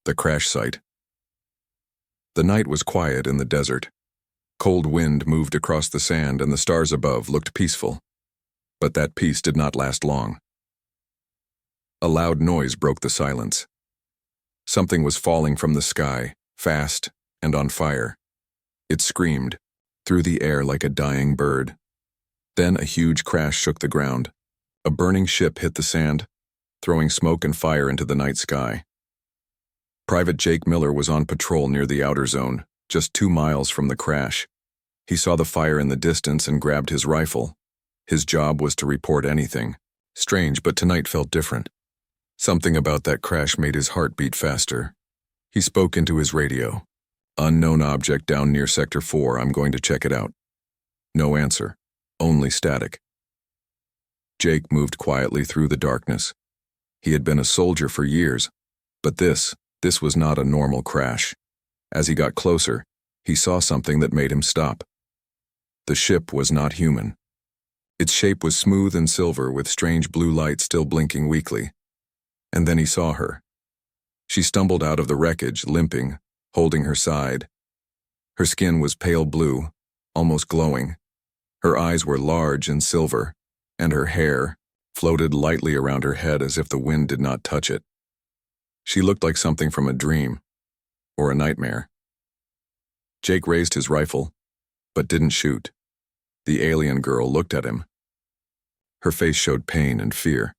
The crash site. The night was quiet in the desert. Cold wind moved across the sand and the stars above looked peaceful. But that peace did not last long. A loud noise broke the silence. Something was falling from the sky, fast and on fire. It screamed, through the air like a dying bird. Then a huge crash shook the ground. A burning ship hit the sand, throwing smoke and fire into the night sky. Private Jake Miller was on patrol near the outer zone, just 2 miles from the crash. He saw the fire in the distance and grabbed his rifle. His job was to report anything. Strange, but tonight felt different. Something about that crash made his heart beat faster. He spoke into his radio. "Unknown object down near Sector 4, I'm going to check it out." No answer, only static. Jake moved quietly through the darkness. He had been a soldier for years, but this was not a normal crash. As he got closer, he saw something that made him stop. The ship was not human. Its shape was smooth and silver with strange blue light still blinking weakly. And then he saw her. She stumbled out of the wreckage, limping, holding her side. Her skin was pale blue, almost glowing. Her eyes were large and silver, and her hair floated lightly around her head as if the wind did not touch it. She looked like something from a dream, or a nightmare. Jake raised his rifle, but didn't shoot. The alien girl looked at him. Her face showed pain and fear.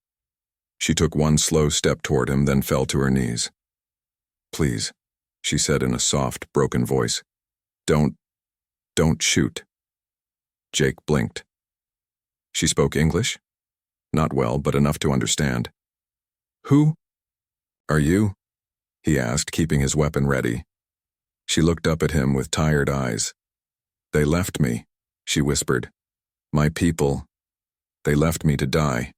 She took one slow step toward him, then fell to her knees. "Please," she said in a soft, broken voice. Don't shoot." Jake blinked. She spoke English? Not well, but enough to understand. "Who are you?" he asked, keeping his weapon ready. She looked up at him with tired eyes. "They left me," she whispered. "My people, they left me to die."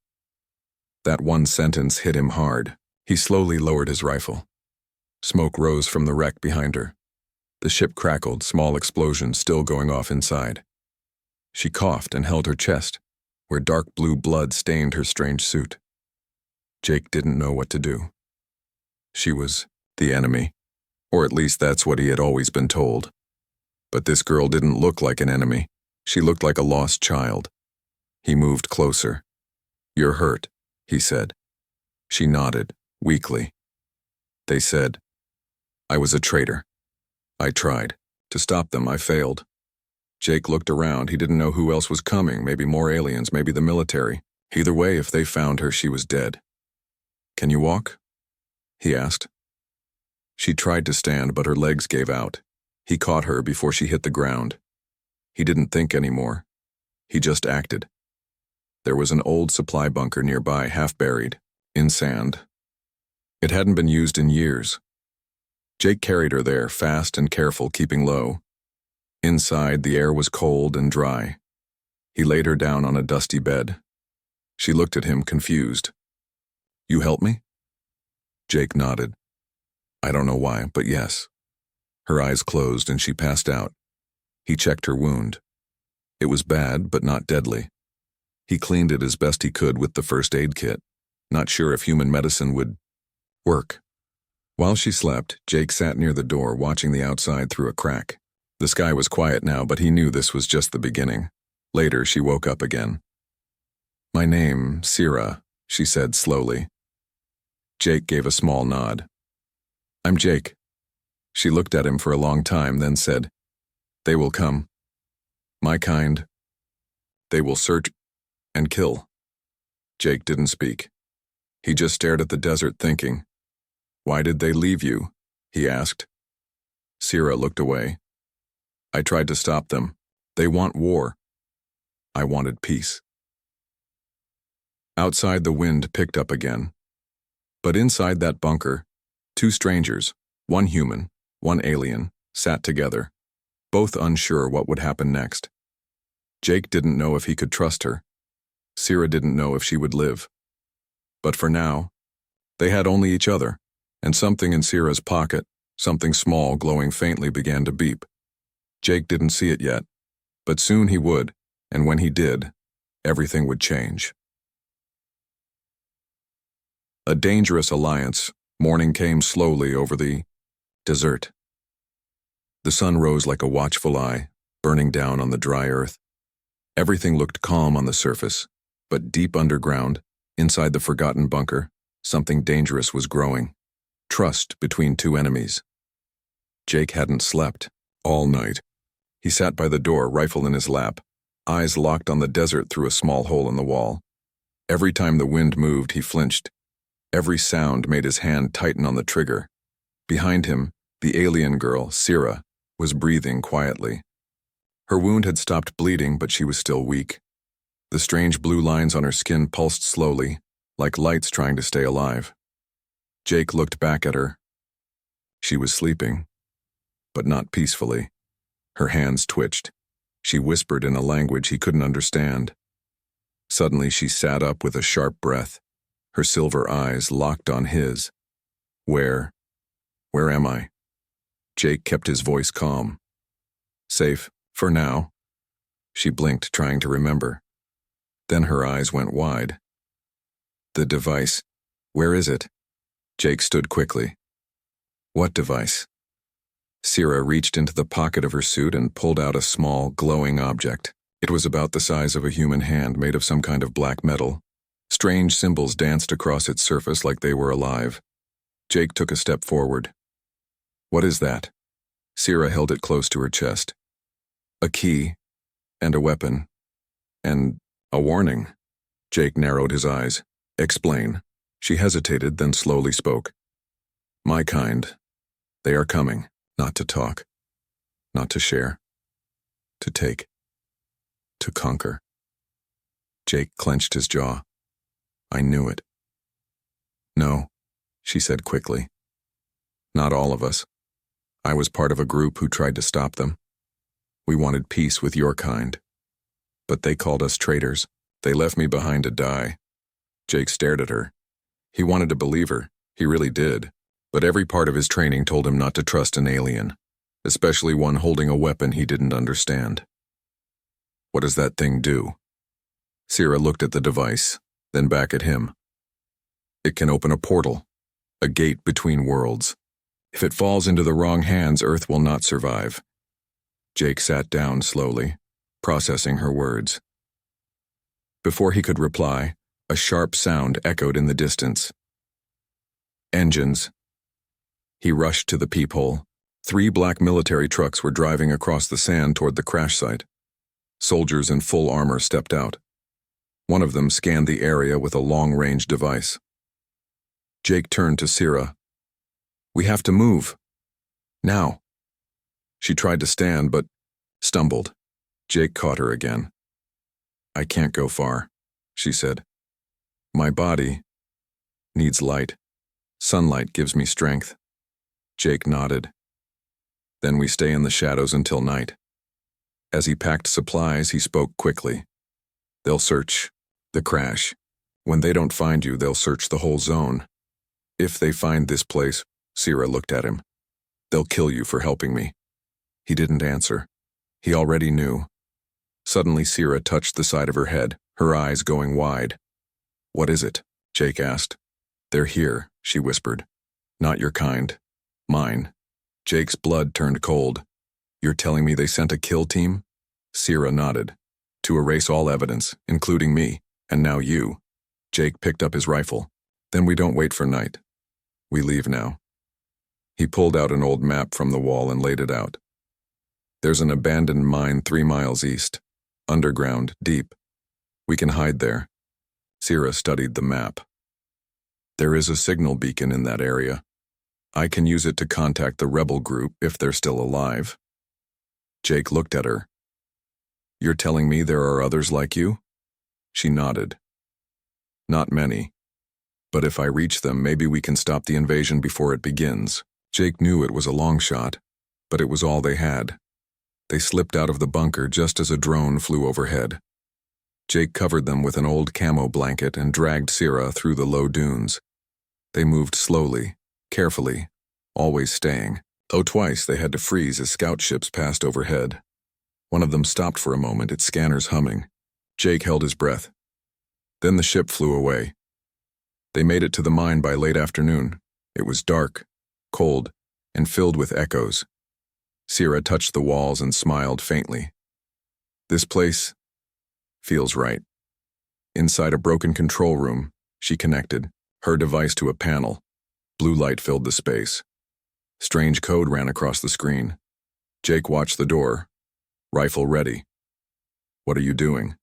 That one sentence hit him hard. He slowly lowered his rifle. Smoke rose from the wreck behind her. The ship crackled, small explosions still going off inside. She coughed and held her chest, where dark blue blood stained her strange suit. Jake didn't know what to do. She was the enemy, or at least that's what he had always been told. But this girl didn't look like an enemy. She looked like a lost child. He moved closer. "You're hurt," he said. She nodded, weakly. "They said I was a traitor. I tried to stop them. I failed." Jake looked around. He didn't know who else was coming, maybe more aliens, maybe the military. Either way, if they found her, she was dead. "Can you walk?" he asked. She tried to stand, but her legs gave out. He caught her before she hit the ground. He didn't think anymore. He just acted. There was an old supply bunker nearby, half buried, in sand. It hadn't been used in years. Jake carried her there, fast and careful, keeping low. Inside, the air was cold and dry. He laid her down on a dusty bed. She looked at him, confused. "You help me?" Jake nodded. "I don't know why, but yes." Her eyes closed and she passed out. He checked her wound. It was bad, but not deadly. He cleaned it as best he could with the first aid kit, not sure if human medicine would work. While she slept, Jake sat near the door, watching the outside through a crack. The sky was quiet now, but he knew this was just the beginning. Later, she woke up again. "My name, Sira," she said slowly. Jake gave a small nod. "I'm Jake." She looked at him for a long time, then said, "They will come. My kind. They will search and kill." Jake didn't speak. He just stared at the desert, thinking. "Why did they leave you?" he asked. Sira looked away. "I tried to stop them. They want war. I wanted peace." Outside, the wind picked up again. But inside that bunker, 2 strangers, one human, one alien, sat together, both unsure what would happen next. Jake didn't know if he could trust her. Sira didn't know if she would live. But for now, they had only each other, and something in Sira's pocket, something small glowing faintly, began to beep. Jake didn't see it yet, but soon he would, and when he did, everything would change. A dangerous alliance Morning came slowly over the desert. The sun rose like a watchful eye, burning down on the dry earth. Everything looked calm on the surface, but deep underground, inside the forgotten bunker, something dangerous was growing. Trust between two enemies. Jake hadn't slept all night. He sat by the door, rifle in his lap, eyes locked on the desert through a small hole in the wall. Every time the wind moved, he flinched. Every sound made his hand tighten on the trigger. Behind him, the alien girl, Sira, was breathing quietly. Her wound had stopped bleeding, but she was still weak. The strange blue lines on her skin pulsed slowly, like lights trying to stay alive. Jake looked back at her. She was sleeping, but not peacefully. Her hands twitched. She whispered in a language he couldn't understand. Suddenly she sat up with a sharp breath, her silver eyes locked on his. Where am I? Jake kept his voice calm. Safe, for now. She blinked, trying to remember. Then her eyes went wide. The device. Where is it? Jake stood quickly. What device? Sira reached into the pocket of her suit and pulled out a small, glowing object. It was about the size of a human hand made of some kind of black metal. Strange symbols danced across its surface like they were alive. Jake took a step forward. What is that? Sira held it close to her chest. A key, and a weapon, and a warning. Jake narrowed his eyes. Explain. She hesitated, then slowly spoke. My kind. They are coming, not to talk, not to share, to take, to conquer. Jake clenched his jaw. I knew it. No, she said quickly. Not all of us. I was part of a group who tried to stop them. We wanted peace with your kind. But they called us traitors. They left me behind to die. Jake stared at her. He wanted to believe her. He really did. But every part of his training told him not to trust an alien, especially one holding a weapon he didn't understand. What does that thing do? Sira looked at the device, then back at him. It can open a portal, a gate between worlds. If it falls into the wrong hands, Earth will not survive. Jake sat down slowly, processing her words. Before he could reply, a sharp sound echoed in the distance. Engines. He rushed to the peephole. 3 black military trucks were driving across the sand toward the crash site. Soldiers in full armor stepped out. One of them scanned the area with a long-range device. Jake turned to Sira. We have to move. Now. She tried to stand, but stumbled. Jake caught her again. I can't go far, she said. My body needs light. Sunlight gives me strength. Jake nodded. Then we stay in the shadows until night. As he packed supplies, he spoke quickly. They'll search the crash. When they don't find you, they'll search the whole zone. If they find this place, Sira looked at him, they'll kill you for helping me. He didn't answer. He already knew. Suddenly, Sira touched the side of her head, her eyes going wide. What is it? Jake asked. They're here, she whispered. Not your kind. Mine. Jake's blood turned cold. You're telling me they sent a kill team? Sira nodded. To erase all evidence, including me, and now you. Jake picked up his rifle. Then we don't wait for night. We leave now. He pulled out an old map from the wall and laid it out. There's an abandoned mine 3 miles east. Underground, deep. We can hide there. Sira studied the map. There is a signal beacon in that area. I can use it to contact the rebel group if they're still alive. Jake looked at her. You're telling me there are others like you? She nodded. Not many. But if I reach them, maybe we can stop the invasion before it begins. Jake knew it was a long shot, but it was all they had. They slipped out of the bunker just as a drone flew overhead. Jake covered them with an old camo blanket and dragged Sira through the low dunes. They moved slowly, carefully, always staying. Though twice they had to freeze as scout ships passed overhead. One of them stopped for a moment, its scanners humming. Jake held his breath. Then the ship flew away. They made it to the mine by late afternoon, It was dark, cold, and filled with echoes. Sierra touched the walls and smiled faintly. This place feels right. Inside a broken control room, she connected her device to a panel. Blue light filled the space. Strange code ran across the screen. Jake watched the door, rifle ready. "What are you doing?"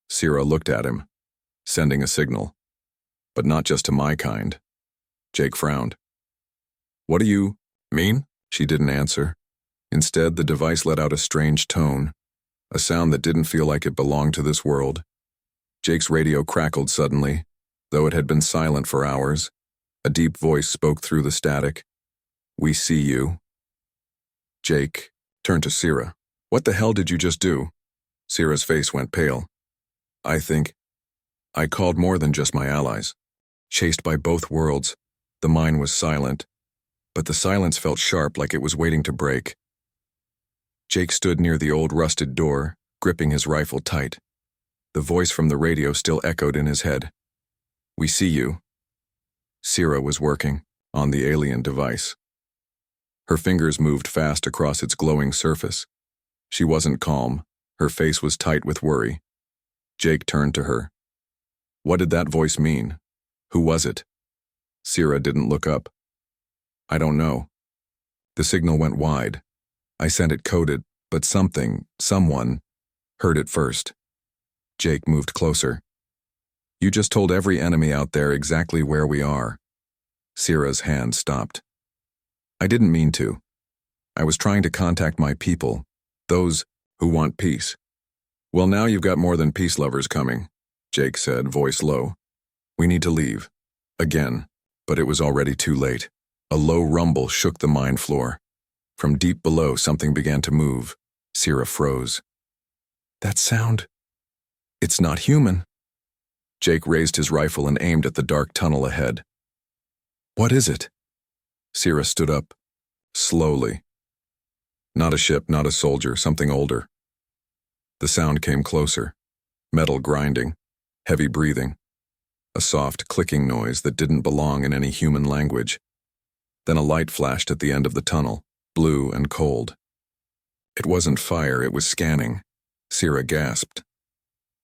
Sierra looked at him, sending a signal. "But not just to my kind." Jake frowned. "What do you mean?" She didn't answer. Instead, the device let out a strange tone, a sound that didn't feel like it belonged to this world. Jake's radio crackled suddenly, though it had been silent for hours. A deep voice spoke through the static. "We see you." Jake turned to Sierra. "What the hell did you just do?" Sierra's face went pale. "I think I called more than just my allies." Chased by both worlds, the mine was silent, but the silence felt sharp, like it was waiting to break. Jake stood near the old rusted door, gripping his rifle tight. The voice from the radio still echoed in his head. "We see you." Sierra was working on the alien device. Her fingers moved fast across its glowing surface. She wasn't calm. Her face was tight with worry. Jake turned to her. "What did that voice mean? Who was it?" Sierra didn't look up. "I don't know. The signal went wide. I sent it coded, but someone, heard it first." Jake moved closer. "You just told every enemy out there exactly where we are." Sierra's hand stopped. "I didn't mean to. I was trying to contact my people, those who want peace." "Well, now you've got more than peace lovers coming," Jake said, voice low. "We need to leave." Again, but it was already too late. A low rumble shook the mine floor. From deep below, something began to move. Sierra froze. "That sound? It's not human." Jake raised his rifle and aimed at the dark tunnel ahead. "What is it?" Sierra stood up, slowly. Not a ship, not a soldier, something older. The sound came closer. Metal grinding, heavy breathing. A soft, clicking noise that didn't belong in any human language. Then a light flashed at the end of the tunnel, blue and cold. It wasn't fire, it was scanning. Sierra gasped.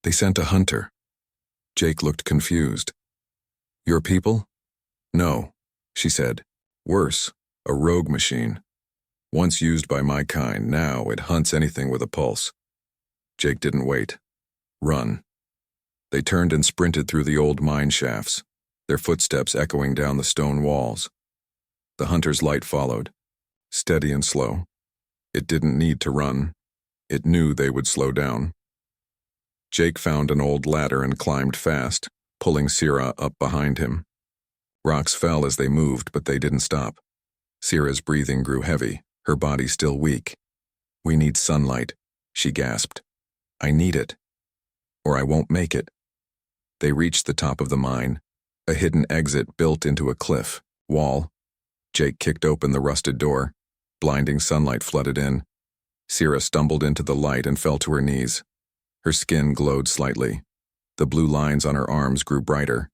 "They sent a hunter." Jake looked confused. "Your people?" "No," she said. "Worse, a rogue machine. Once used by my kind, now it hunts anything with a pulse." Jake didn't wait. "Run." They turned and sprinted through the old mine shafts, their footsteps echoing down the stone walls. The hunter's light followed, steady and slow. It didn't need to run. It knew they would slow down. Jake found an old ladder and climbed fast, pulling Sierra up behind him. Rocks fell as they moved, but they didn't stop. Sierra's breathing grew heavy, her body still weak. "We need sunlight," she gasped. "I need it, or I won't make it." They reached the top of the mine, a hidden exit built into a cliff wall. Jake kicked open the rusted door. Blinding sunlight flooded in. Sierra stumbled into the light and fell to her knees. Her skin glowed slightly. The blue lines on her arms grew brighter.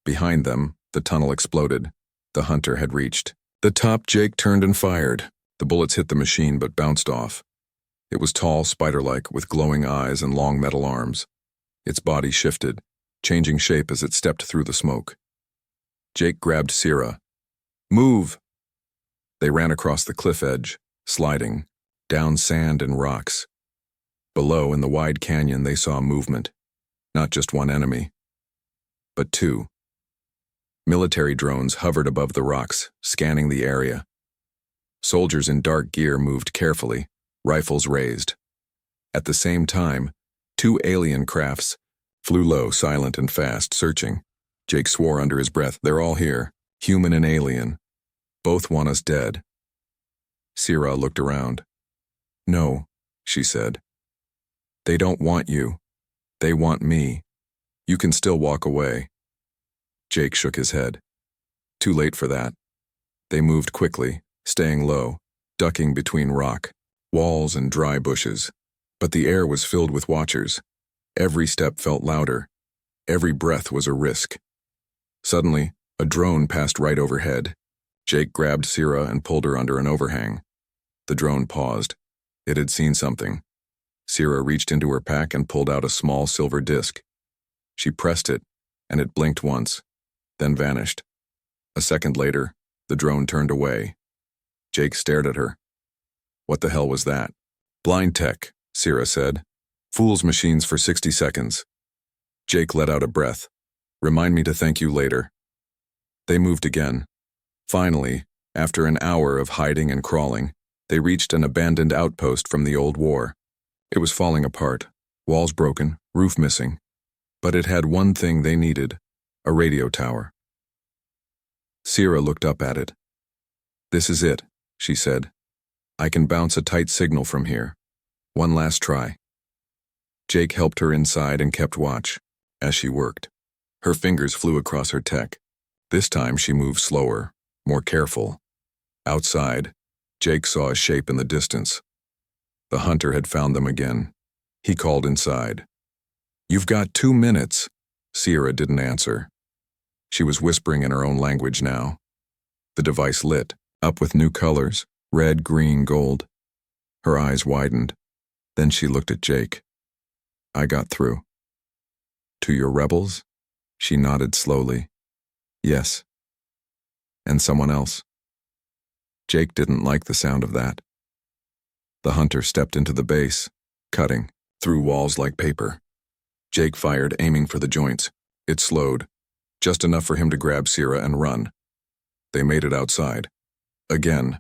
Behind them, the tunnel exploded. The hunter had reached the top. Jake turned and fired. The bullets hit the machine but bounced off. It was tall, spider-like, with glowing eyes and long metal arms. Its body shifted, changing shape as it stepped through the smoke. Jake grabbed Sierra. "Move!" They ran across the cliff edge, sliding, down sand and rocks. Below, in the wide canyon, they saw movement. Not just one enemy, but two. Military drones hovered above the rocks, scanning the area. Soldiers in dark gear moved carefully, rifles raised. At the same time, two alien crafts flew low, silent and fast, searching. Jake swore under his breath, "They're all here, human and alien. Both want us dead." Sierra looked around. "No," she said. "They don't want you. They want me. You can still walk away." Jake shook his head. Too late for that. They moved quickly, staying low, ducking between rock, walls and dry bushes. But the air was filled with watchers. Every step felt louder. Every breath was a risk. Suddenly, a drone passed right overhead, Jake grabbed Sierra and pulled her under an overhang. The drone paused. It had seen something. Sierra reached into her pack and pulled out a small silver disc. She pressed it, and it blinked once, then vanished. A second later, the drone turned away. Jake stared at her. What the hell was that? Blind tech, Sierra said. Fool's machines for 60 seconds. Jake let out a breath. Remind me to thank you later. They moved again. Finally, after an hour of hiding and crawling, they reached an abandoned outpost from the old war. It was falling apart, walls broken, roof missing. But it had one thing they needed, a radio tower. Sierra looked up at it. This is it, she said. I can bounce a tight signal from here. One last try. Jake helped her inside and kept watch, as she worked. Her fingers flew across her tech. This time she moved slower, more careful. Outside, Jake saw a shape in the distance. The hunter had found them again. He called inside. You've got 2 minutes. Sierra didn't answer. She was whispering in her own language now. The device lit, up with new colors, red, green, gold. Her eyes widened. Then she looked at Jake. I got through. To your rebels? She nodded slowly. Yes. And someone else. Jake didn't like the sound of that. The hunter stepped into the base, cutting, through walls like paper. Jake fired, aiming for the joints. It slowed, just enough for him to grab Sierra and run. They made it outside. Again.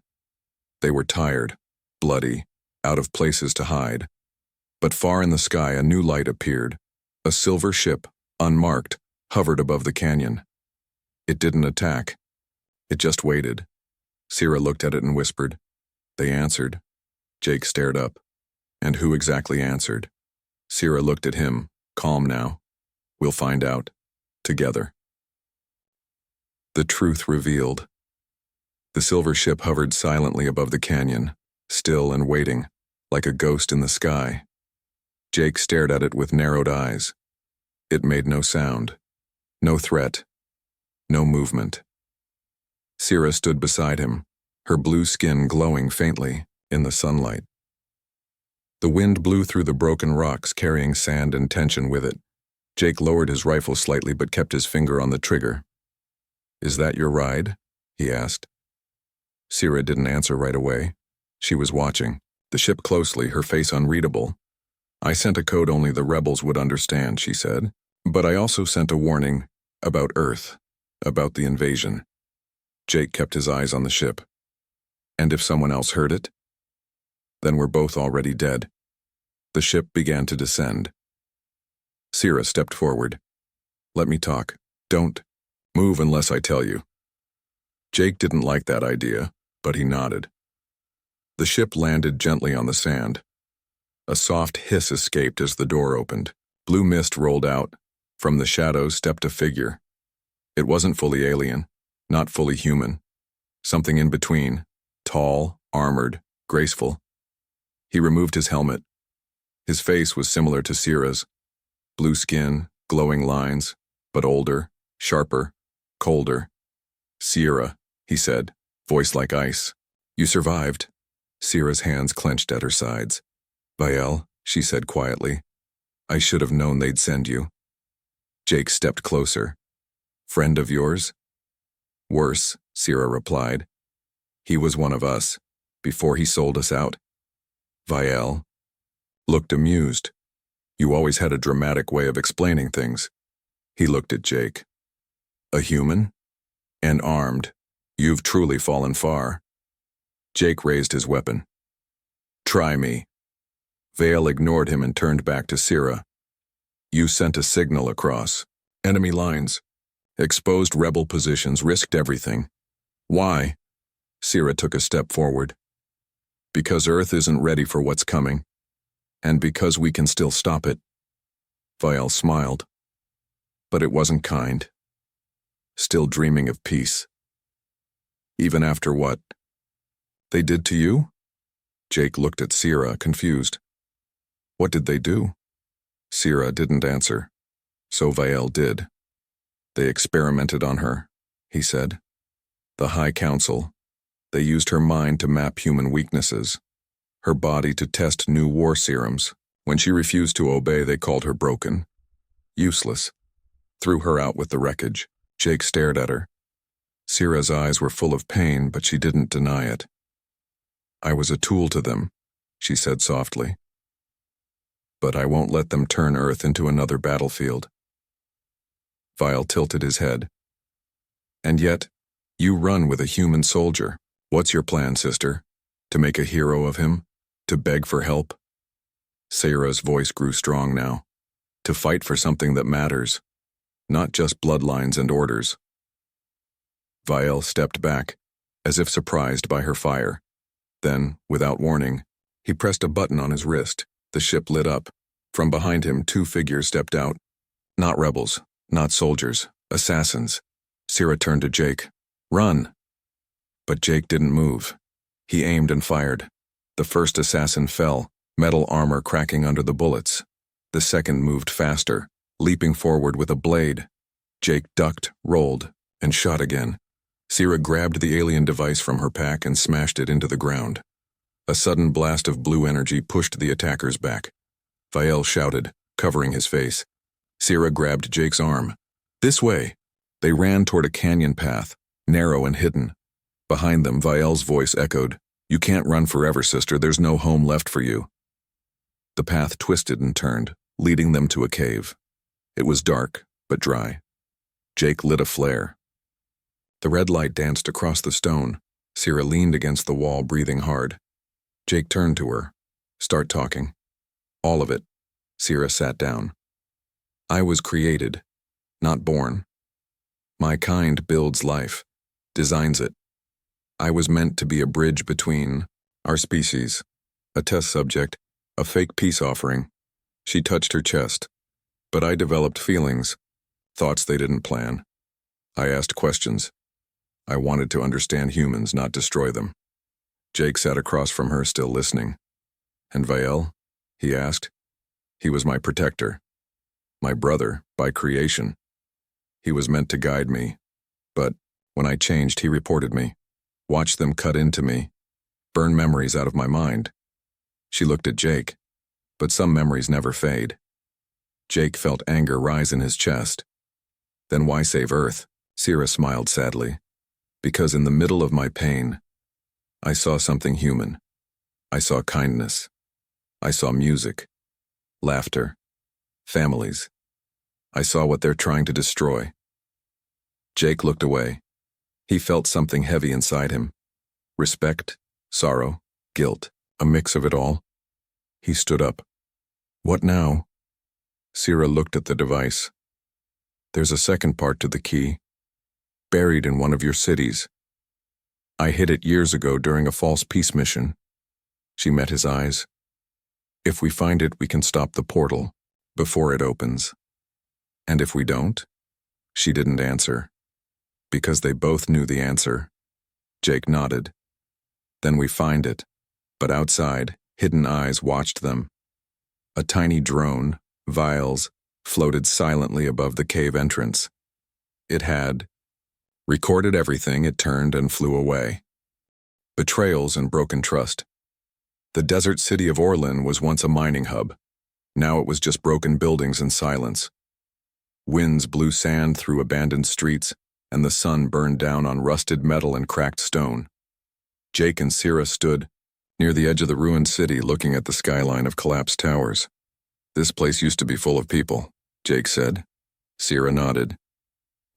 They were tired, bloody, out of places to hide. But far in the sky a new light appeared. A silver ship, unmarked, hovered above the canyon. It didn't attack. It just waited. Sierra looked at it and whispered. They answered. Jake stared up. And who exactly answered? Sierra looked at him, calm now. We'll find out. Together. The truth revealed. The silver ship hovered silently above the canyon, still and waiting, like a ghost in the sky. Jake stared at it with narrowed eyes. It made no sound, no threat, no movement. Sierra stood beside him, her blue skin glowing faintly in the sunlight. The wind blew through the broken rocks, carrying sand and tension with it. Jake lowered his rifle slightly but kept his finger on the trigger. Is that your ride? He asked. Sierra didn't answer right away. She was watching, the ship closely, her face unreadable. I sent a code only the rebels would understand, she said. But I also sent a warning about Earth, about the invasion. Jake kept his eyes on the ship. And if someone else heard it? Then we're both already dead. The ship began to descend. Sierra stepped forward. Let me talk. Don't move unless I tell you. Jake didn't like that idea, but he nodded. The ship landed gently on the sand. A soft hiss escaped as the door opened. Blue mist rolled out. From the shadows stepped a figure. It wasn't fully alien, not fully human. Something in between, tall, armored, graceful. He removed his helmet. His face was similar to Sierra's. Blue skin, glowing lines, but older, sharper, colder. Sierra, he said, voice like ice. You survived. Sierra's hands clenched at her sides. Vael, she said quietly. I should have known they'd send you. Jake stepped closer. Friend of yours? Worse, Sierra replied. He was one of us, before he sold us out. Vael looked amused. You always had a dramatic way of explaining things. He looked at Jake. A human? And armed. You've truly fallen far. Jake raised his weapon. Try me. Vael ignored him and turned back to Sierra. You sent a signal across. Enemy lines. Exposed rebel positions, risked everything. Why? Sierra took a step forward. Because Earth isn't ready for what's coming. And because we can still stop it. Vael smiled. But it wasn't kind. Still dreaming of peace. Even after what they did to you? Jake looked at Sierra, confused. What did they do? Sierra didn't answer. So Vael did. They experimented on her, he said. The High Council. They used her mind to map human weaknesses, her body to test new war serums. When she refused to obey, they called her broken, useless, threw her out with the wreckage. Jake stared at her. Syrah's eyes were full of pain, but she didn't deny it. I was a tool to them, she said softly. But I won't let them turn Earth into another battlefield. Vile tilted his head. And yet, you run with a human soldier. What's your plan, sister? To make a hero of him? To beg for help? Syrah's voice grew strong now. To fight for something that matters, not just bloodlines and orders. Vial stepped back, as if surprised by her fire. Then, without warning, he pressed a button on his wrist. The ship lit up. From behind him, two figures stepped out. Not rebels, not soldiers, assassins. Syrah turned to Jake. Run! But Jake didn't move. He aimed and fired. The first assassin fell, metal armor cracking under the bullets. The second moved faster, leaping forward with a blade. Jake ducked, rolled, and shot again. Syrah grabbed the alien device from her pack and smashed it into the ground. A sudden blast of blue energy pushed the attackers back. Vial shouted, covering his face. Syrah grabbed Jake's arm. This way! They ran toward a canyon path, narrow and hidden. Behind them, Vial's voice echoed, You can't run forever, sister. There's no home left for you. The path twisted and turned, leading them to a cave. It was dark, but dry. Jake lit a flare. The red light danced across the stone. Syrah leaned against the wall, breathing hard. Jake turned to her. Start talking. All of it. Syrah sat down. I was created, not born. My kind builds life, designs it. I was meant to be a bridge between our species, a test subject, a fake peace offering. She touched her chest. But I developed feelings, thoughts they didn't plan. I asked questions. I wanted to understand humans, not destroy them. Jake sat across from her, still listening. And Vial? He asked. He was my protector. My brother, by creation. He was meant to guide me. But when I changed, he reported me. Watched them cut into me. Burn memories out of my mind. She looked at Jake. But some memories never fade. Jake felt anger rise in his chest. Then why save Earth? Syrah smiled sadly. Because in the middle of my pain, I saw something human. I saw kindness. I saw music, laughter, families. I saw what they're trying to destroy. Jake looked away. He felt something heavy inside him. Respect, sorrow, guilt, a mix of it all. He stood up. What now? Syrah looked at the device. There's a second part to the key, buried in one of your cities. I hid it years ago during a false peace mission. She met his eyes. If we find it, we can stop the portal before it opens. And if we don't? She didn't answer. Because they both knew the answer. Jake nodded. Then we find it. But outside, hidden eyes watched them. A tiny drone, Vials, floated silently above the cave entrance. It had recorded everything. It turned and flew away. Betrayals and broken trust. The desert city of Orlin was once a mining hub. Now it was just broken buildings and silence. Winds blew sand through abandoned streets, and the sun burned down on rusted metal and cracked stone. Jake and Syrah stood near the edge of the ruined city, looking at the skyline of collapsed towers. This place used to be full of people, Jake said. Syrah nodded.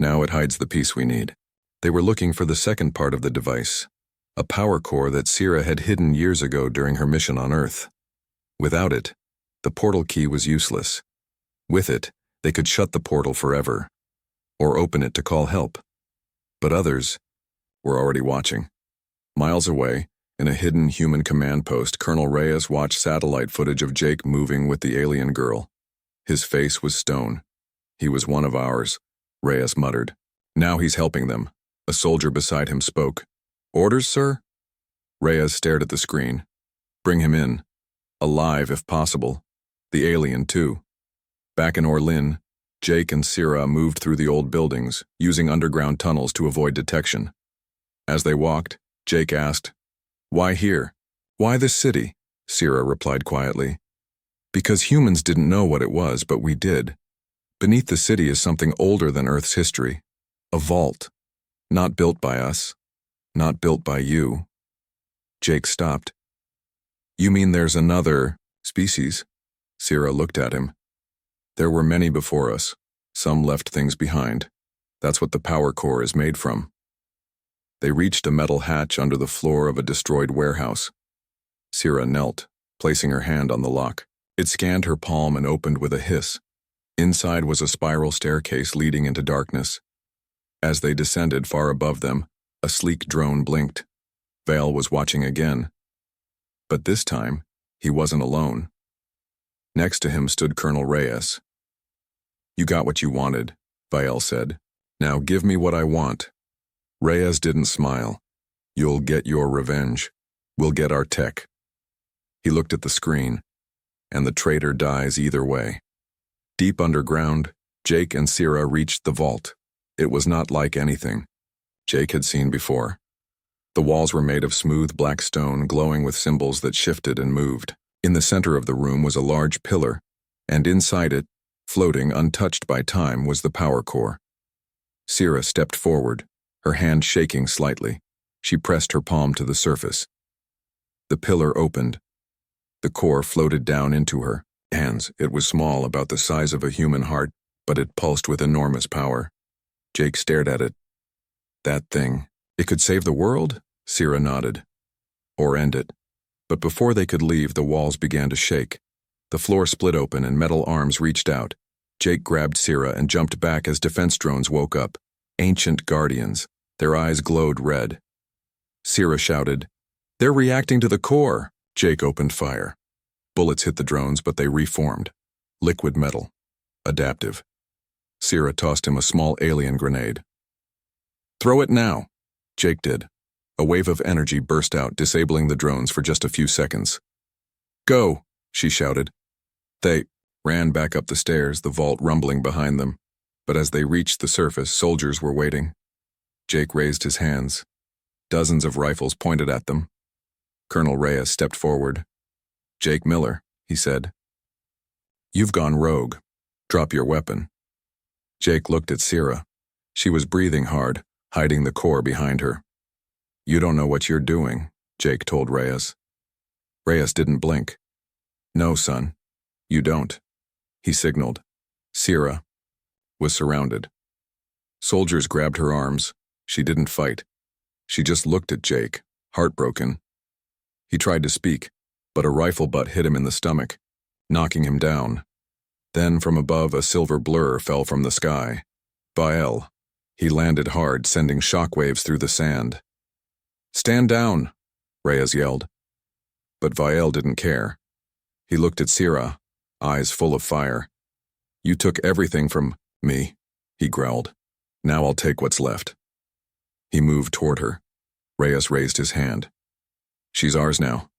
Now it hides the peace we need. They were looking for the second part of the device, a power core that Syrah had hidden years ago during her mission on Earth. Without it, the portal key was useless. With it, they could shut the portal forever, or open it to call help. But others were already watching. Miles away, in a hidden human command post, Colonel Reyes watched satellite footage of Jake moving with the alien girl. His face was stone. He was one of ours, Reyes muttered. Now he's helping them. A soldier beside him spoke. Orders, sir? Reyes stared at the screen. Bring him in. Alive, if possible. The alien, too. Back in Orlin, Jake and Syrah moved through the old buildings, using underground tunnels to avoid detection. As they walked, Jake asked, "Why here? Why this city?" Sierra replied quietly, "Because humans didn't know what it was, but we did. Beneath the city is something older than Earth's history. A vault. Not built by us. Not built by you." Jake stopped. "You mean there's another species?" Sierra looked at him. "There were many before us. Some left things behind. That's what the power core is made from." They reached a metal hatch under the floor of a destroyed warehouse. Sierra knelt, placing her hand on the lock. It scanned her palm and opened with a hiss. Inside was a spiral staircase leading into darkness. As they descended far above them, a sleek drone blinked. Vale was watching again. But this time, he wasn't alone. Next to him stood Colonel Reyes. "You got what you wanted," Vale said. "Now give me what I want." Reyes didn't smile. "You'll get your revenge. We'll get our tech." He looked at the screen, and the traitor dies either way. Deep underground, Jake and Sierra reached the vault. It was not like anything Jake had seen before. The walls were made of smooth black stone, glowing with symbols that shifted and moved. In the center of the room was a large pillar, and inside it, floating untouched by time, was the power core. Sierra stepped forward, her hand shaking slightly. She pressed her palm to the surface. The pillar opened. The core floated down into her hands. It was small, about the size of a human heart, but it pulsed with enormous power. Jake stared at it. "That thing, it could save the world?" Sierra nodded. "Or end it." But before they could leave, the walls began to shake. The floor split open and metal arms reached out. Jake grabbed Sierra and jumped back as defense drones woke up. Ancient guardians. Their eyes glowed red. Sierra shouted, "They're reacting to the core!" Jake opened fire. Bullets hit the drones, but they reformed. Liquid metal. Adaptive. Sierra tossed him a small alien grenade. "Throw it now." Jake did. A wave of energy burst out, disabling the drones for just a few seconds. "Go!" she shouted. They ran back up the stairs, the vault rumbling behind them. But as they reached the surface, soldiers were waiting. Jake raised his hands. Dozens of rifles pointed at them. Colonel Reyes stepped forward. "Jake Miller," he said. "You've gone rogue. Drop your weapon." Jake looked at Sierra. She was breathing hard, hiding the core behind her. "You don't know what you're doing," Jake told Reyes. Reyes didn't blink. "No, son, you don't," he signaled. Sierra was surrounded. Soldiers grabbed her arms. She didn't fight. She just looked at Jake, heartbroken. He tried to speak, but a rifle butt hit him in the stomach, knocking him down. Then from above, a silver blur fell from the sky. Bael. He landed hard, sending shockwaves through the sand. "Stand down," Reyes yelled. But Vael didn't care. He looked at Sierra, eyes full of fire. "You took everything from me," he growled. "Now I'll take what's left." He moved toward her. Reyes raised his hand. "She's ours now."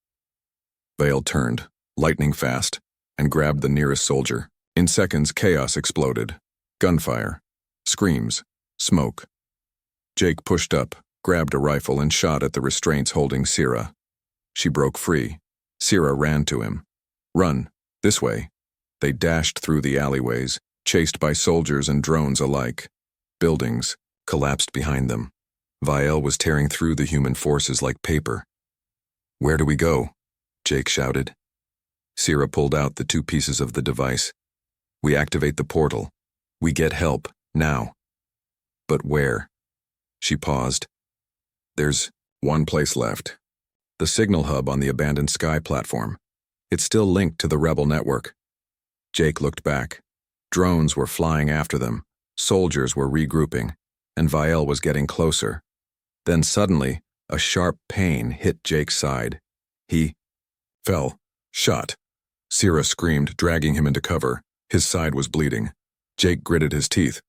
Vael turned, lightning fast, and grabbed the nearest soldier. In seconds, chaos exploded. Gunfire. Screams. Smoke. Jake pushed up, grabbed a rifle, and shot at the restraints holding Sierra. She broke free. Sierra ran to him. "Run. This way." They dashed through the alleyways, chased by soldiers and drones alike. Buildings collapsed behind them. Vael was tearing through the human forces like paper. "Where do we go?" Jake shouted. Sierra pulled out the 2 pieces of the device. "We activate the portal. We get help, now." "But where?" She paused. "There's one place left. The signal hub on the abandoned sky platform. It's still linked to the rebel network." Jake looked back. Drones were flying after them. Soldiers were regrouping, and Vael was getting closer. Then suddenly, a sharp pain hit Jake's side. He fell, shot. Sierra screamed, dragging him into cover. His side was bleeding. Jake gritted his teeth.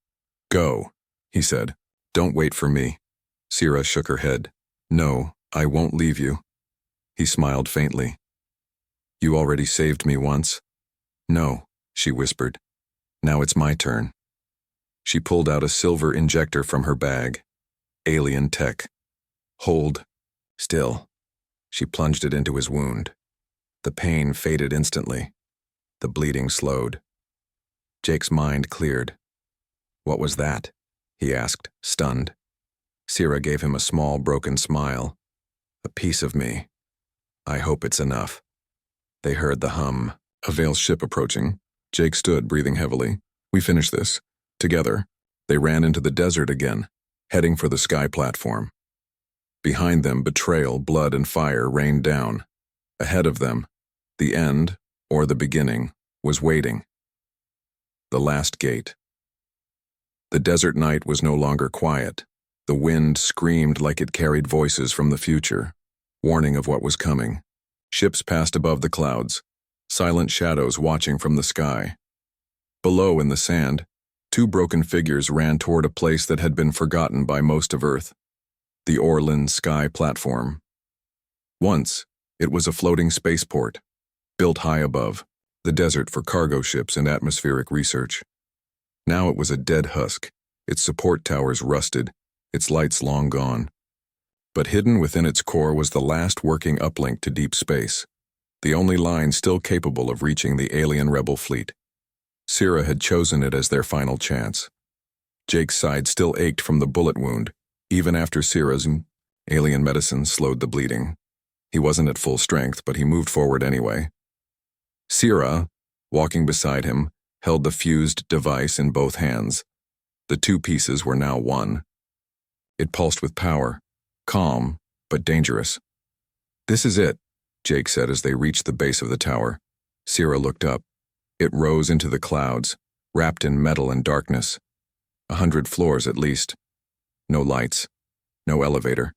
"Go," he said. "Don't wait for me." Sierra shook her head. "No, I won't leave you." He smiled faintly. "You already saved me once." "No," she whispered. "Now it's my turn." She pulled out a silver injector from her bag. Alien tech. Hold. Still. She plunged it into his wound. The pain faded instantly. The bleeding slowed. Jake's mind cleared. What was that? He asked, stunned. Sierra gave him a small, broken smile. A piece of me. I hope it's enough. They heard the hum. A Vale ship approaching. Jake stood, breathing heavily. We finished this. Together. They ran into the desert again, heading for the sky platform. Behind them, betrayal, blood, and fire rained down. Ahead of them, the end, or the beginning, was waiting. The last gate. The desert night was no longer quiet. The wind screamed like it carried voices from the future, warning of what was coming. Ships passed above the clouds, silent shadows watching from the sky. Below in the sand, two broken figures ran toward a place that had been forgotten by most of Earth, the Orlin Sky Platform. Once, it was a floating spaceport, built high above, the desert for cargo ships and atmospheric research. Now it was a dead husk, its support towers rusted, its lights long gone. But hidden within its core was the last working uplink to deep space, the only line still capable of reaching the alien rebel fleet. Sierra had chosen it as their final chance. Jake's side still ached from the bullet wound, even after Sierra's alien medicine slowed the bleeding. He wasn't at full strength, but he moved forward anyway. Sierra, walking beside him, held the fused device in both hands. The two pieces were now one. It pulsed with power, calm, but dangerous. This is it, Jake said as they reached the base of the tower. Sierra looked up. It rose into the clouds, wrapped in metal and darkness. 100 floors at least. No lights, no elevator,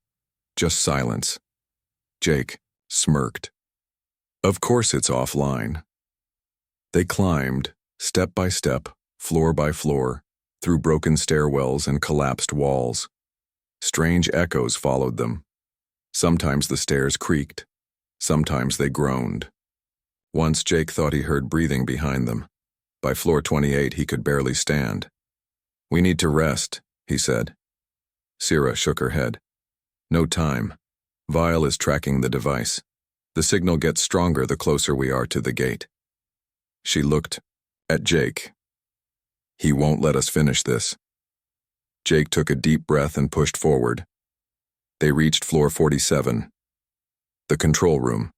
just silence. Jake smirked. Of course it's offline. They climbed, step by step, floor by floor, through broken stairwells and collapsed walls. Strange echoes followed them. Sometimes the stairs creaked. Sometimes they groaned. Once Jake thought he heard breathing behind them. By floor 28 he could barely stand. We need to rest, he said. Sierra shook her head. No time. Vile is tracking the device. The signal gets stronger the closer we are to the gate. She looked at Jake. He won't let us finish this. Jake took a deep breath and pushed forward. They reached floor 47. The control room.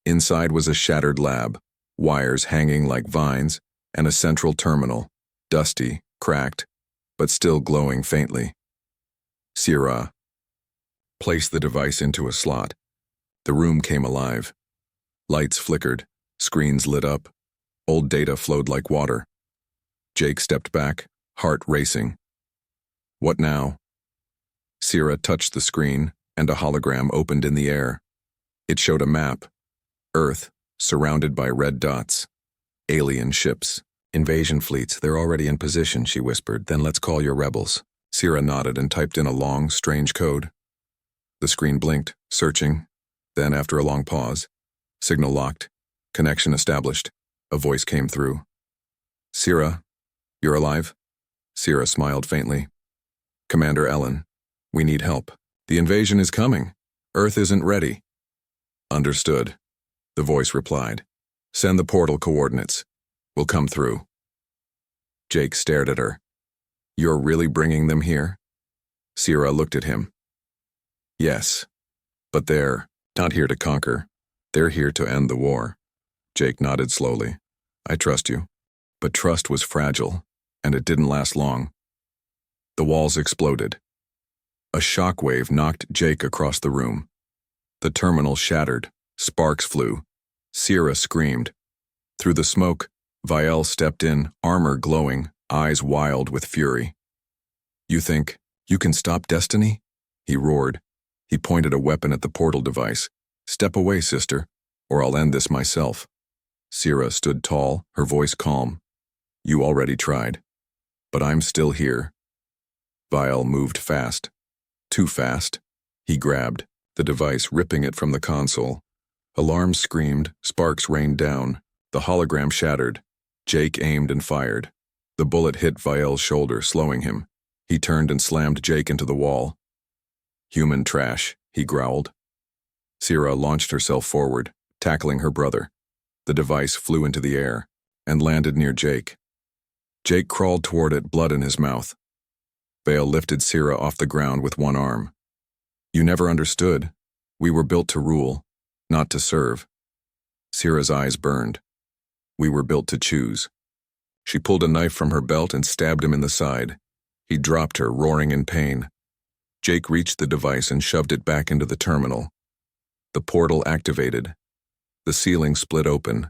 Inside was a shattered lab, wires hanging like vines, and a central terminal, dusty, cracked, but still glowing faintly. Sierra placed the device into a slot. The room came alive. Lights flickered, screens lit up. Old data flowed like water. Jake stepped back, heart racing. What now? Sierra touched the screen, and a hologram opened in the air. It showed a map. Earth, surrounded by red dots. Alien ships. Invasion fleets, they're already in position, she whispered. Then let's call your rebels. Sierra nodded and typed in a long, strange code. The screen blinked, searching. Then, after a long pause, signal locked. Connection established. A voice came through. Sierra, you're alive? Sierra smiled faintly. Commander Ellen, we need help. The invasion is coming. Earth isn't ready. Understood. The voice replied. Send the portal coordinates. We'll come through. Jake stared at her. You're really bringing them here? Sierra looked at him. Yes. But they're not here to conquer. They're here to end the war. Jake nodded slowly. I trust you. But trust was fragile, and it didn't last long. The walls exploded. A shockwave knocked Jake across the room. The terminal shattered. Sparks flew. Sierra screamed. Through the smoke, Vielle stepped in, armor glowing, eyes wild with fury. You think you can stop destiny? He roared. He pointed a weapon at the portal device. Step away, sister, or I'll end this myself. Sierra stood tall, her voice calm. You already tried. But I'm still here. Vielle moved fast. Too fast. He grabbed the device, ripping it from the console. Alarms screamed, sparks rained down. The hologram shattered. Jake aimed and fired. The bullet hit Vielle's shoulder, slowing him. He turned and slammed Jake into the wall. Human trash, he growled. Sierra launched herself forward, tackling her brother. The device flew into the air and landed near Jake. Jake crawled toward it, blood in his mouth. Vale lifted Sierra off the ground with one arm. You never understood. We were built to rule, not to serve. Sierra's eyes burned. We were built to choose. She pulled a knife from her belt and stabbed him in the side. He dropped her, roaring in pain. Jake reached the device and shoved it back into the terminal. The portal activated. The ceiling split open.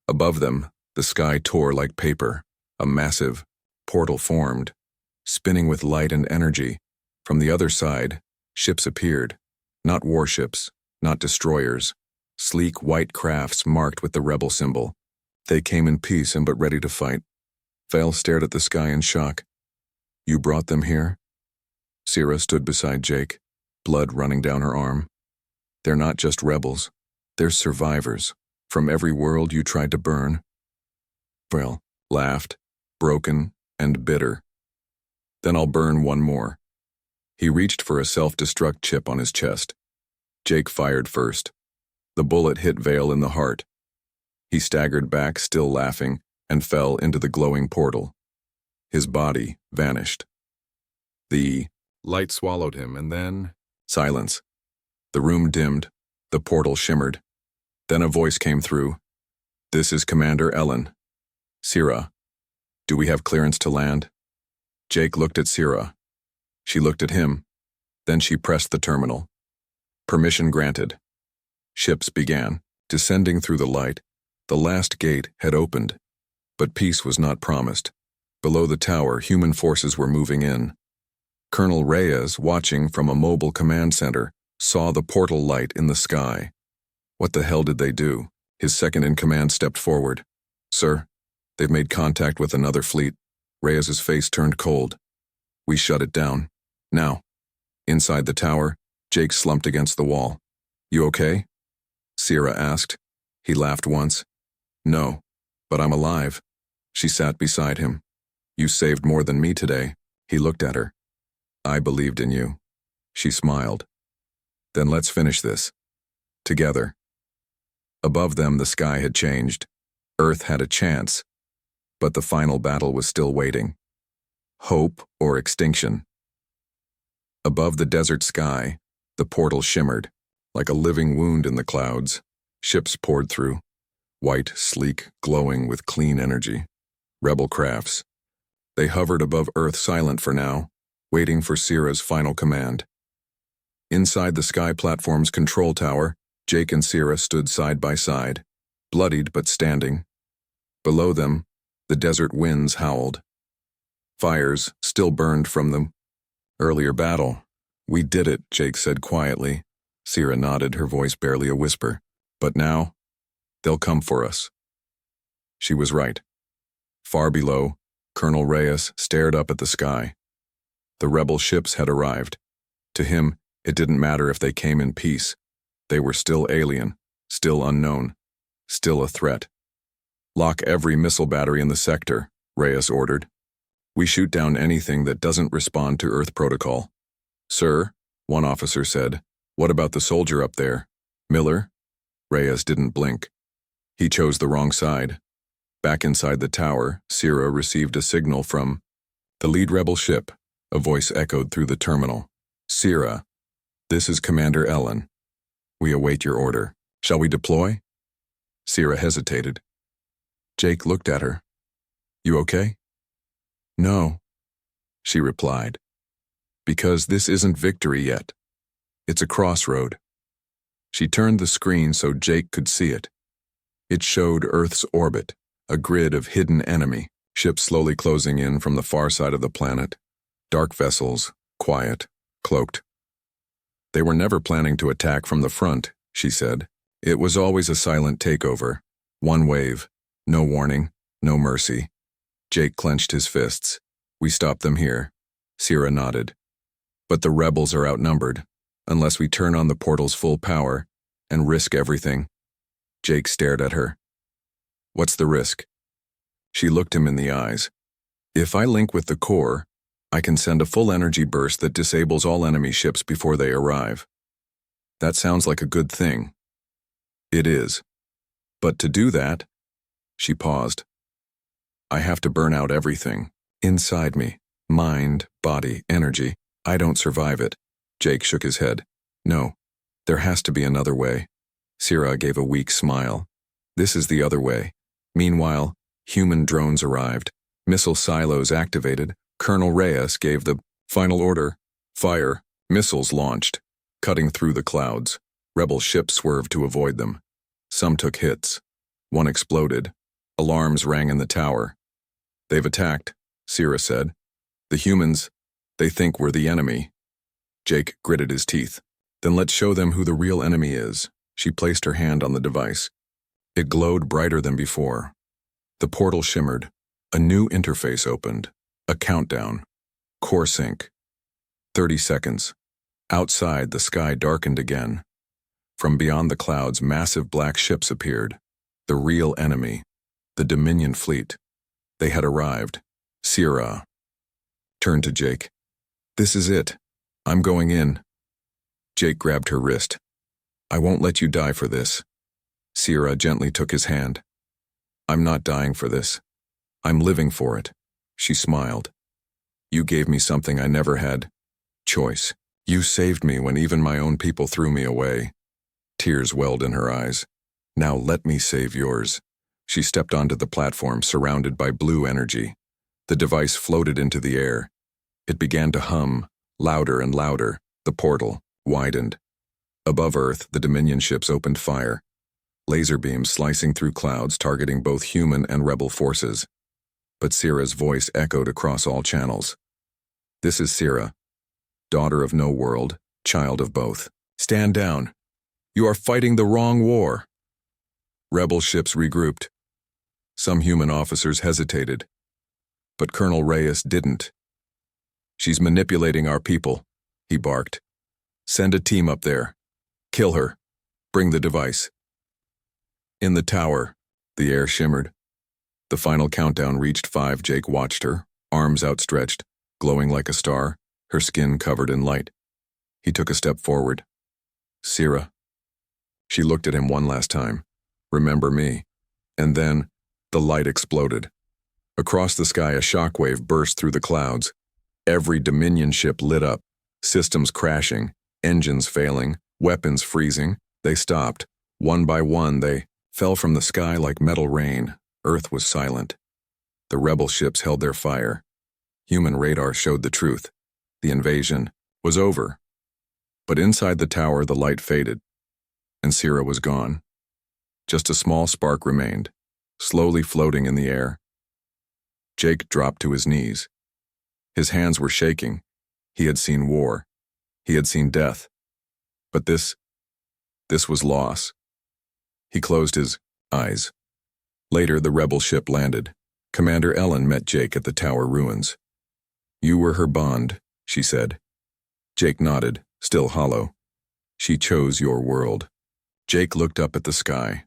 Above them, the sky tore like paper. A massive portal formed, spinning with light and energy. From the other side, ships appeared. Not warships, not destroyers. Sleek white crafts marked with the rebel symbol. They came in peace and but ready to fight. Vale stared at the sky in shock. You brought them here? Sierra stood beside Jake, blood running down her arm. They're not just rebels. They're survivors from every world you tried to burn. Vale laughed, broken and bitter. Then I'll burn one more. He reached for a self-destruct chip on his chest. Jake fired first. The bullet hit Vale in the heart. He staggered back, still laughing, and fell into the glowing portal. His body vanished. The light swallowed him, and then silence. The room dimmed. The portal shimmered. Then a voice came through. This is Commander Ellen. Sierra, do we have clearance to land? Jake looked at Sierra. She looked at him. Then she pressed the terminal. Permission granted. Ships began, descending through the light. The last gate had opened, but peace was not promised. Below the tower, human forces were moving in. Colonel Reyes, watching from a mobile command center, saw the portal light in the sky. What the hell did they do? His second-in-command stepped forward. Sir, they've made contact with another fleet. Reyes's face turned cold. We shut it down. Now. Inside the tower, Jake slumped against the wall. You okay? Sierra asked. He laughed once. No, but I'm alive. She sat beside him. You saved more than me today. He looked at her. I believed in you. She smiled. Then let's finish this. Together. Above them, the sky had changed. Earth had a chance. But the final battle was still waiting. Hope or extinction. Above the desert sky, the portal shimmered. Like a living wound in the clouds, ships poured through. White, sleek, glowing with clean energy. Rebel crafts. They hovered above Earth, silent for now, waiting for Sierra's final command. Inside the sky platform's control tower, Jake and Sierra stood side by side, bloodied but standing. Below them, the desert winds howled. Fires still burned from them. Earlier battle. We did it, Jake said quietly. Sierra nodded, her voice barely a whisper. But now, they'll come for us. She was right. Far below, Colonel Reyes stared up at the sky. The rebel ships had arrived. To him, it didn't matter if they came in peace. They were still alien, still unknown, still a threat. Lock every missile battery in the sector, Reyes ordered. We shoot down anything that doesn't respond to Earth protocol. Sir, one officer said, what about the soldier up there? Miller? Reyes didn't blink. He chose the wrong side. Back inside the tower, Sierra received a signal from the lead rebel ship. A voice echoed through the terminal. Sierra, this is Commander Ellen. We await your order. Shall we deploy? Sierra hesitated. Jake looked at her. You okay? No, she replied. Because this isn't victory yet. It's a crossroad. She turned the screen so Jake could see it. It showed Earth's orbit, a grid of hidden enemy, ships slowly closing in from the far side of the planet. Dark vessels, quiet, cloaked. They were never planning to attack from the front, she said. It was always a silent takeover. One wave, no warning, no mercy. Jake clenched his fists. We stop them here. Sierra nodded. But the rebels are outnumbered, unless we turn on the portal's full power and risk everything. Jake stared at her. What's the risk? She looked him in the eyes. If I link with the core, I can send a full energy burst that disables all enemy ships before they arrive. That sounds like a good thing. It is. But to do that, she paused. I have to burn out everything. Inside me. Mind, body, energy. I don't survive it. Jake shook his head. No. There has to be another way. Sierra gave a weak smile. This is the other way. Meanwhile, human drones arrived. Missile silos activated. Colonel Reyes gave the final order. Fire. Missiles launched, cutting through the clouds. Rebel ships swerved to avoid them. Some took hits. One exploded. Alarms rang in the tower. They've attacked, Sierra said. The humans, they think we're the enemy. Jake gritted his teeth. Then let's show them who the real enemy is. She placed her hand on the device. It glowed brighter than before. The portal shimmered. A new interface opened. A countdown. Core sync. 30 seconds. Outside, the sky darkened again. From beyond the clouds, massive black ships appeared. The real enemy. The Dominion fleet. They had arrived. Sierra turned to Jake. This is it. I'm going in. Jake grabbed her wrist. I won't let you die for this. Sierra gently took his hand. I'm not dying for this. I'm living for it. She smiled. You gave me something I never had. Choice. You saved me when even my own people threw me away. Tears welled in her eyes. Now let me save yours. She stepped onto the platform surrounded by blue energy. The device floated into the air. It began to hum, louder and louder. The portal widened. Above Earth, the Dominion ships opened fire. Laser beams slicing through clouds targeting both human and rebel forces. But Sierra's voice echoed across all channels. This is Sierra. Daughter of no world, child of both. Stand down. You are fighting the wrong war. Rebel ships regrouped. Some human officers hesitated. But Colonel Reyes didn't. She's manipulating our people, he barked. Send a team up there. Kill her. Bring the device. In the tower, the air shimmered. The final countdown reached 5. Jake watched her, arms outstretched, glowing like a star, her skin covered in light. He took a step forward. Sierra. She looked at him one last time. Remember me. And then, the light exploded. Across the sky, a shockwave burst through the clouds. Every Dominion ship lit up, systems crashing, engines failing, weapons freezing. They stopped. One by one, they fell from the sky like metal rain. Earth was silent. The rebel ships held their fire. Human radar showed the truth. The invasion was over. But inside the tower, the light faded, and Sierra was gone. Just a small spark remained, slowly floating in the air. Jake dropped to his knees. His hands were shaking. He had seen war. He had seen death. But this was loss. He closed his eyes. Later, the rebel ship landed. Commander Ellen met Jake at the tower ruins. You were her bond, she said. Jake nodded, still hollow. She chose your world. Jake looked up at the sky.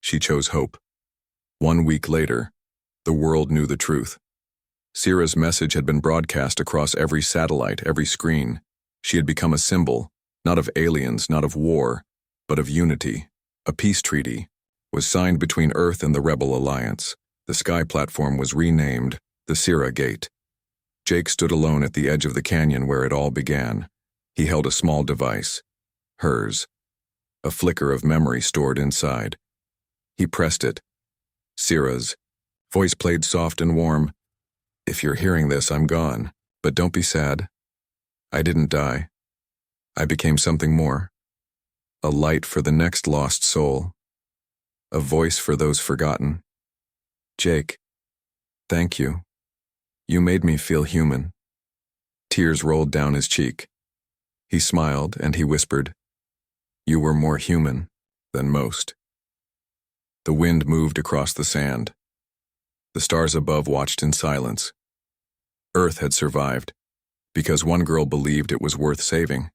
She chose hope. 1 week later, the world knew the truth. Sierra's message had been broadcast across every satellite, every screen. She had become a symbol, not of aliens, not of war, but of unity. A peace treaty was signed between Earth and the Rebel Alliance. The sky platform was renamed the Sierra Gate. Jake stood alone at the edge of the canyon where it all began. He held a small device, hers, a flicker of memory stored inside. He pressed it. Sierra's voice played soft and warm. If you're hearing this, I'm gone, but don't be sad. I didn't die. I became something more. A light for the next lost soul. A voice for those forgotten. Jake, thank you. You made me feel human. Tears rolled down his cheek. He smiled and he whispered, You were more human than most. The wind moved across the sand. The stars above watched in silence. Earth had survived, because one girl believed it was worth saving.